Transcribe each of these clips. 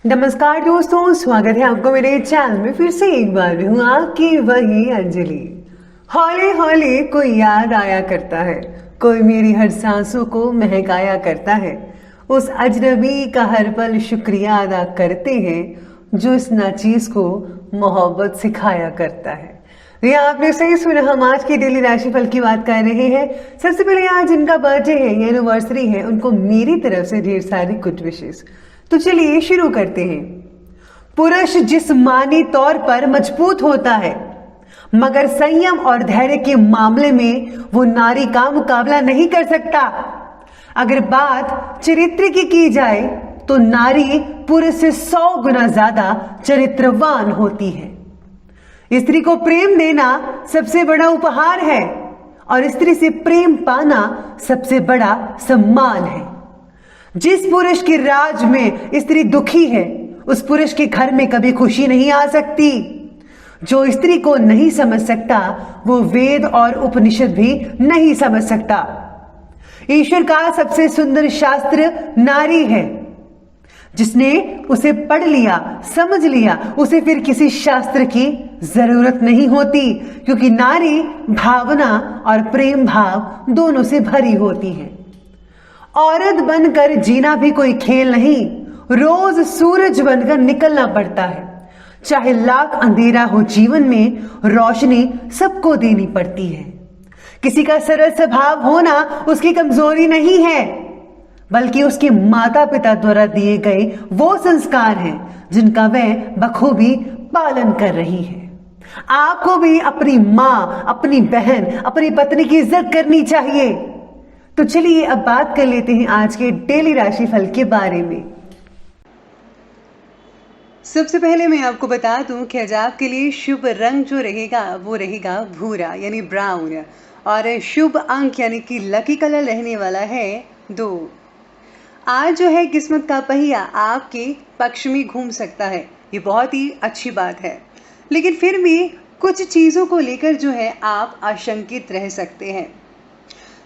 नमस्कार दोस्तों, स्वागत है आपको मेरे चैनल में। फिर से एक बार हूँ आपकी वही अंजलि। हौले हौले कोई याद आया करता है, कोई मेरी हर सांसों को महकाया करता है। उस अजनबी का हर पल शुक्रिया अदा करते हैं जो इस नाचीज को मोहब्बत सिखाया करता है। ये आपने सही सुना, हम आज की डेली राशिफल की बात कर रहे हैं। सबसे पहले आज जिनका बर्थडे है, एनिवर्सरी है, उनको मेरी तरफ से ढेर सारी गुड विशेस। तो चलिए शुरू करते हैं। पुरुष जिस्मानी तौर पर मजबूत होता है, मगर संयम और धैर्य के मामले में वो नारी का मुकाबला नहीं कर सकता। अगर बात चरित्र की जाए तो नारी पुरुष से 100 गुना ज्यादा चरित्रवान होती है। स्त्री को प्रेम देना सबसे बड़ा उपहार है और स्त्री से प्रेम पाना सबसे बड़ा सम्मान है। जिस पुरुष के राज में स्त्री दुखी है, उस पुरुष के घर में कभी खुशी नहीं आ सकती। जो स्त्री को नहीं समझ सकता, वो वेद और उपनिषद भी नहीं समझ सकता। ईश्वर का सबसे सुंदर शास्त्र नारी है। जिसने उसे पढ़ लिया, समझ लिया, उसे फिर किसी शास्त्र की जरूरत नहीं होती, क्योंकि नारी भावना और प्रेम भाव दोनों से भरी होती है। औरत बनकर जीना भी कोई खेल नहीं, रोज सूरज बनकर निकलना पड़ता है। चाहे लाख अंधेरा हो, जीवन में रोशनी सबको देनी पड़ती है। किसी का सरल स्वभाव होना उसकी कमजोरी नहीं है, बल्कि उसके माता पिता द्वारा दिए गए वो संस्कार हैं जिनका वह बखूबी पालन कर रही है। आपको भी अपनी माँ, अपनी बहन, अपनी पत्नी की इज्जत करनी चाहिए। तो चलिए अब बात कर लेते हैं आज के डेली राशिफल के बारे में। सबसे पहले मैं आपको बता दूं कि आज आपके लिए शुभ रंग जो रहेगा वो रहेगा भूरा यानी ब्राउन, और शुभ अंक यानी कि लकी कलर रहने वाला है 2। आज जो है किस्मत का पहिया आपके पक्ष में घूम सकता है, ये बहुत ही अच्छी बात है। लेकिन फिर भी कुछ चीज़ों को लेकर जो है आप आशंकित रह सकते हैं।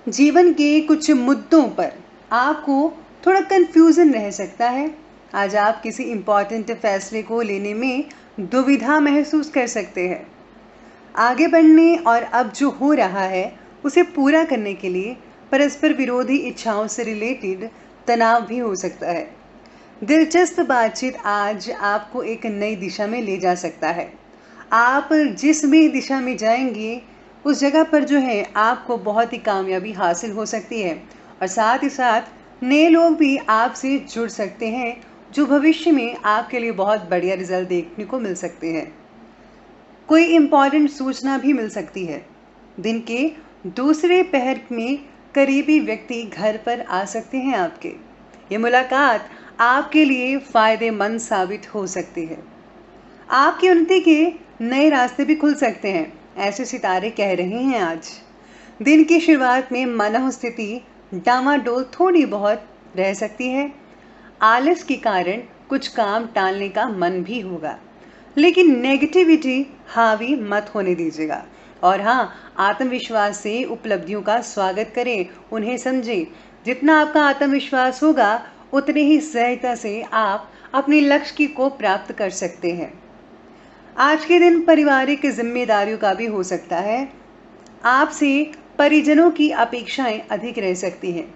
जीवन के कुछ मुद्दों पर आपको थोड़ा कंफ्यूजन रह सकता है। आज आप किसी इम्पॉर्टेंट फैसले को लेने में दुविधा महसूस कर सकते हैं। आगे बढ़ने और अब जो हो रहा है उसे पूरा करने के लिए परस्पर विरोधी इच्छाओं से रिलेटेड तनाव भी हो सकता है। दिलचस्प बातचीत आज आपको एक नई दिशा में ले जा सकता है। आप जिस भी दिशा में जाएंगे उस जगह पर जो है आपको बहुत ही कामयाबी हासिल हो सकती है, और साथ ही साथ नए लोग भी आपसे जुड़ सकते हैं जो भविष्य में आपके लिए बहुत बढ़िया रिजल्ट देखने को मिल सकते हैं। कोई इम्पॉर्टेंट सूचना भी मिल सकती है। दिन के दूसरे पहर में करीबी व्यक्ति घर पर आ सकते हैं आपके। ये मुलाकात आपके लिए फ़ायदेमंद साबित हो सकती है। आपकी उन्नति के नए रास्ते भी खुल सकते हैं, ऐसे सितारे कह रहे हैं। आज दिन की शुरुआत में मानव स्थिति डामाडोल थोड़ी बहुत रह सकती है। आलस के कारण कुछ काम टालने का मन भी होगा, लेकिन नेगेटिविटी हावी मत होने दीजिएगा। और हाँ, आत्मविश्वास से उपलब्धियों का स्वागत करें, उन्हें समझें। जितना आपका आत्मविश्वास होगा उतने ही सहजता से आप अपने लक्ष्य को प्राप्त कर सकते हैं। आज के दिन पारिवारिक जिम्मेदारियों का भी हो सकता है। आपसे परिजनों की अपेक्षाएं अधिक रह सकती हैं,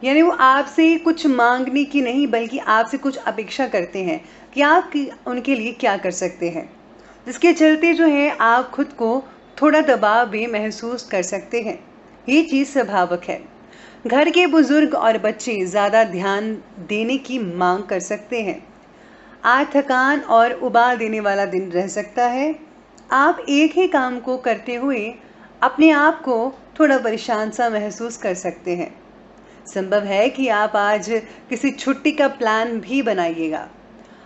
यानी वो आपसे कुछ मांगने की नहीं बल्कि आपसे कुछ अपेक्षा करते हैं कि आप उनके लिए क्या कर सकते हैं, जिसके चलते जो है आप खुद को थोड़ा दबाव भी महसूस कर सकते हैं। ये चीज़ स्वाभाविक है। घर के बुजुर्ग और बच्चे ज़्यादा ध्यान देने की मांग कर सकते हैं। आज थकान और उबाल देने वाला दिन रह सकता है। आप एक ही काम को करते हुए अपने आप को थोड़ा परेशान सा महसूस कर सकते हैं। संभव है कि आप आज किसी छुट्टी का प्लान भी बनाइएगा।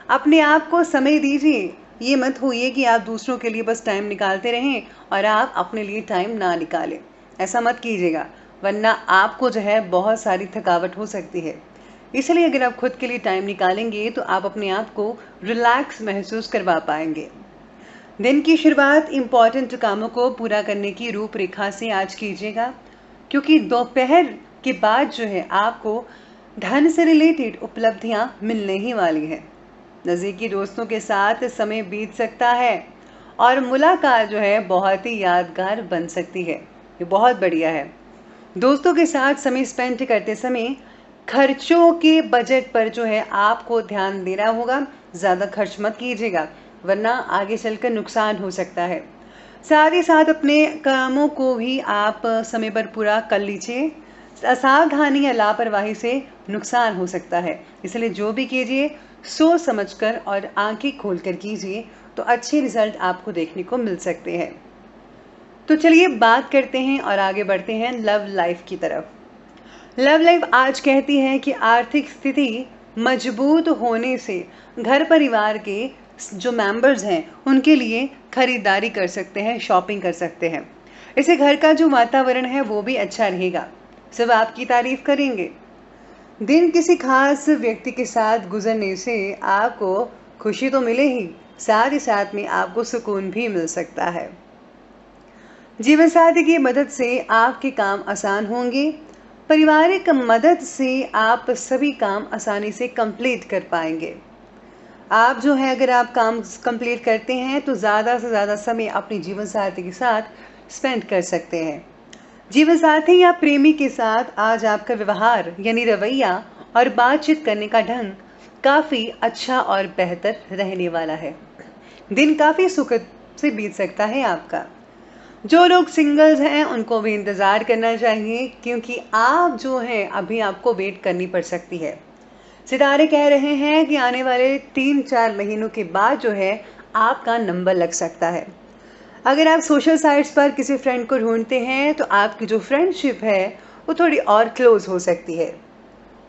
अपने आप को समय दीजिए। ये मत होइए कि आप दूसरों के लिए बस टाइम निकालते रहें और आप अपने लिए टाइम ना निकालें। ऐसा मत कीजिएगा, वरना आपको जो है बहुत सारी थकावट हो सकती है। इसलिए अगर आप खुद के लिए टाइम निकालेंगे तो आप अपने आप को रिलैक्स महसूस करवा पाएंगे। दिन की शुरुआत इम्पॉर्टेंट कामों को पूरा करने की रूपरेखा से आज कीजिएगा, क्योंकि दोपहर के बाद जो है आपको धन से रिलेटेड उपलब्धियां मिलने ही वाली है। नज़दीकी दोस्तों के साथ समय बीत सकता है और मुलाकात जो है बहुत ही यादगार बन सकती है। ये बहुत बढ़िया है। दोस्तों के साथ समय स्पेंड करते समय खर्चों के बजट पर जो है आपको ध्यान देना होगा। ज़्यादा खर्च मत कीजिएगा वरना आगे चलकर नुकसान हो सकता है। साथ ही साथ अपने कामों को भी आप समय पर पूरा कर लीजिए। असावधानी या लापरवाही से नुकसान हो सकता है, इसलिए जो भी कीजिए सोच समझकर और आंखें खोलकर कीजिए तो अच्छे रिजल्ट आपको देखने को मिल सकते हैं। तो चलिए बात करते हैं और आगे बढ़ते हैं लव लाइफ की तरफ। लव लाइफ आज कहती है कि आर्थिक स्थिति मजबूत होने से घर परिवार के जो मेंबर्स हैं उनके लिए खरीदारी कर सकते हैं, शॉपिंग कर सकते हैं। इससे घर का जो वातावरण है वो भी अच्छा रहेगा, सब आपकी तारीफ करेंगे। दिन किसी खास व्यक्ति के साथ गुजरने से आपको खुशी तो मिले ही, साथ ही साथ में आपको सुकून भी मिल सकता है। जीवन साथी की मदद से आपके काम आसान होंगे। पारिवारिक मदद से आप सभी काम आसानी से कंप्लीट कर पाएंगे। आप जो है अगर आप काम कंप्लीट करते हैं तो ज़्यादा से ज़्यादा समय अपने जीवन साथी के साथ स्पेंड कर सकते हैं। जीवन साथी या प्रेमी के साथ आज आपका व्यवहार यानी रवैया और बातचीत करने का ढंग काफ़ी अच्छा और बेहतर रहने वाला है। दिन काफ़ी सुखद से बीत सकता है आपका। जो लोग सिंगल्स हैं उनको भी इंतज़ार करना चाहिए, क्योंकि आप जो हैं अभी आपको वेट करनी पड़ सकती है। सितारे कह रहे हैं कि आने वाले 3-4 महीनों के बाद जो है आपका नंबर लग सकता है। अगर आप सोशल साइट्स पर किसी फ्रेंड को ढूंढते हैं तो आपकी जो फ्रेंडशिप है वो थोड़ी और क्लोज हो सकती है।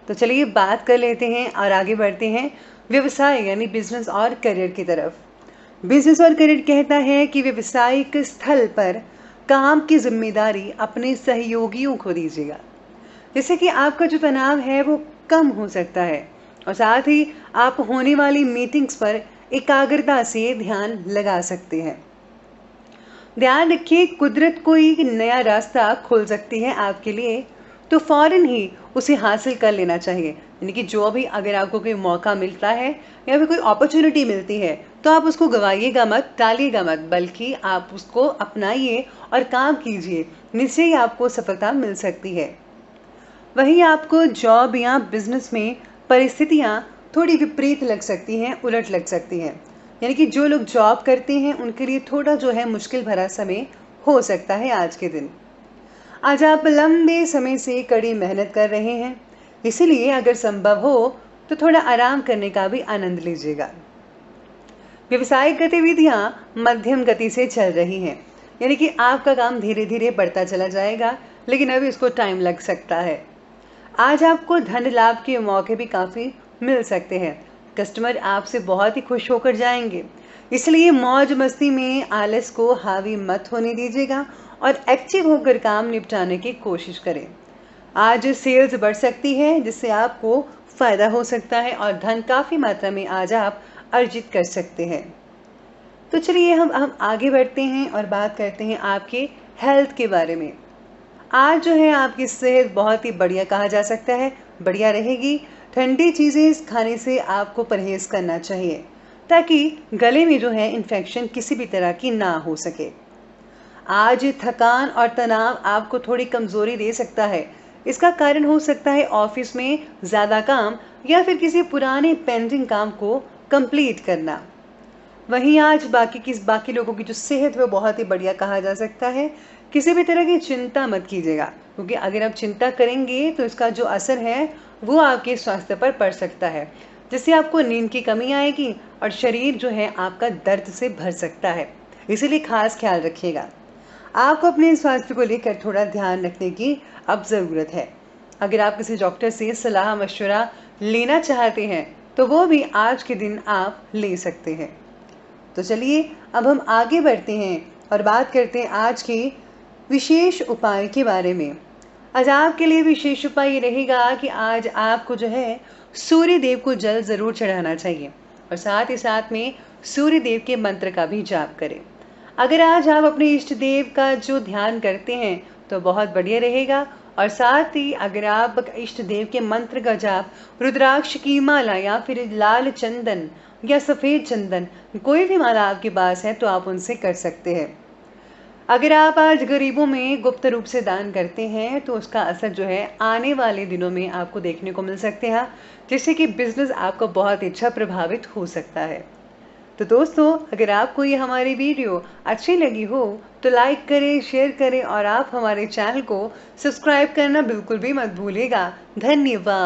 तो चलिए बात कर लेते हैं और आगे बढ़ते हैं व्यवसाय यानी बिजनेस और करियर की तरफ। बिजनेस और करियर कहता है कि व्यवसायिक स्थल पर काम की जिम्मेदारी अपने सहयोगियों को दीजिएगा, जिससे कि आपका जो तनाव है वो कम हो सकता है और साथ ही आप होने वाली मीटिंग्स पर एकाग्रता से ध्यान लगा सकते हैं। ध्यान रखिए, कुदरत कोई नया रास्ता खोल सकती है आपके लिए, तो फौरन ही उसे हासिल कर लेना चाहिए। यानी कि जो भी अगर आपको कोई मौका मिलता है या फिर कोई अपॉर्चुनिटी मिलती है तो आप उसको गवाइएगा मत, टालिएगा मत, बल्कि आप उसको अपनाइए और काम कीजिए। निश्चय ही आपको सफलता मिल सकती है। वहीं आपको जॉब या बिजनेस में परिस्थितियां थोड़ी विपरीत लग सकती हैं, उलट लग सकती हैं। यानी कि जो लोग जॉब करते हैं उनके लिए थोड़ा जो है मुश्किल भरा समय हो सकता है आज के दिन। आज आप लंबे समय से कड़ी मेहनत कर रहे हैं, इसीलिए अगर संभव हो तो थोड़ा आराम करने का भी आनंद लीजिएगा। व्यवसायिक गतिविधियां मध्यम गति से चल रही हैं, यानी कि आपका काम धीरे धीरे बढ़ता चला जाएगा, लेकिन अभी इसको टाइम लग सकता है। आज आपको धन लाभ के मौके भी काफ़ी मिल सकते हैं। कस्टमर आपसे बहुत ही खुश होकर जाएंगे, इसलिए मौज मस्ती में आलस को हावी मत होने दीजिएगा और एक्टिव होकर काम निपटाने की कोशिश करें। आज सेल्स बढ़ सकती है, जिससे आपको फ़ायदा हो सकता है और धन काफ़ी मात्रा में आज आप अर्जित कर सकते हैं। तो चलिए हम आगे बढ़ते हैं और बात करते हैं आपके हेल्थ के बारे में। आज जो है आपकी सेहत बहुत ही बढ़िया कहा जा सकता है, बढ़िया रहेगी। ठंडी चीज़ें खाने से आपको परहेज़ करना चाहिए, ताकि गले में जो है इन्फेक्शन किसी भी तरह की ना हो सके। आज थकान और तनाव आपको थोड़ी कमज़ोरी दे सकता है। इसका कारण हो सकता है ऑफिस में ज़्यादा काम या फिर किसी पुराने पेंडिंग काम को कंप्लीट करना। वहीं आज बाकी लोगों की जो सेहत वो बहुत ही बढ़िया कहा जा सकता है। किसी भी तरह की चिंता मत कीजिएगा, क्योंकि अगर आप चिंता करेंगे तो इसका जो असर है वो आपके स्वास्थ्य पर पड़ सकता है, जिससे आपको नींद की कमी आएगी और शरीर जो है आपका दर्द से भर सकता है। इसीलिए खास ख्याल रखिएगा। आपको अपने स्वास्थ्य को लेकर थोड़ा ध्यान रखने की अब ज़रूरत है। अगर आप किसी डॉक्टर से सलाह मशवरा लेना चाहते हैं तो वो भी आज के दिन आप ले सकते हैं। तो चलिए अब हम आगे बढ़ते हैं और बात करते हैं आज के विशेष उपाय के बारे में। आज आपके लिए विशेष उपाय ये रहेगा कि आज आपको जो है सूर्य देव को जल ज़रूर चढ़ाना चाहिए और साथ ही साथ में सूर्य देव के मंत्र का भी जाप करें। अगर आज आप अपने इष्ट देव का जो ध्यान करते हैं तो बहुत बढ़िया रहेगा और साथ ही अगर आप इष्ट देव के मंत्र का जाप रुद्राक्ष की माला या फिर लाल चंदन या सफ़ेद चंदन कोई भी माला आपके पास है तो आप उनसे कर सकते हैं। अगर आप आज गरीबों में गुप्त रूप से दान करते हैं तो उसका असर जो है आने वाले दिनों में आपको देखने को मिल सकते हैं, जिससे कि बिजनेस आपका बहुत अच्छा प्रभावित हो सकता है। तो दोस्तों, अगर आपको ये हमारी वीडियो अच्छी लगी हो तो लाइक करें, शेयर करें और आप हमारे चैनल को सब्सक्राइब करना बिल्कुल भी मत भूलिएगा। धन्यवाद।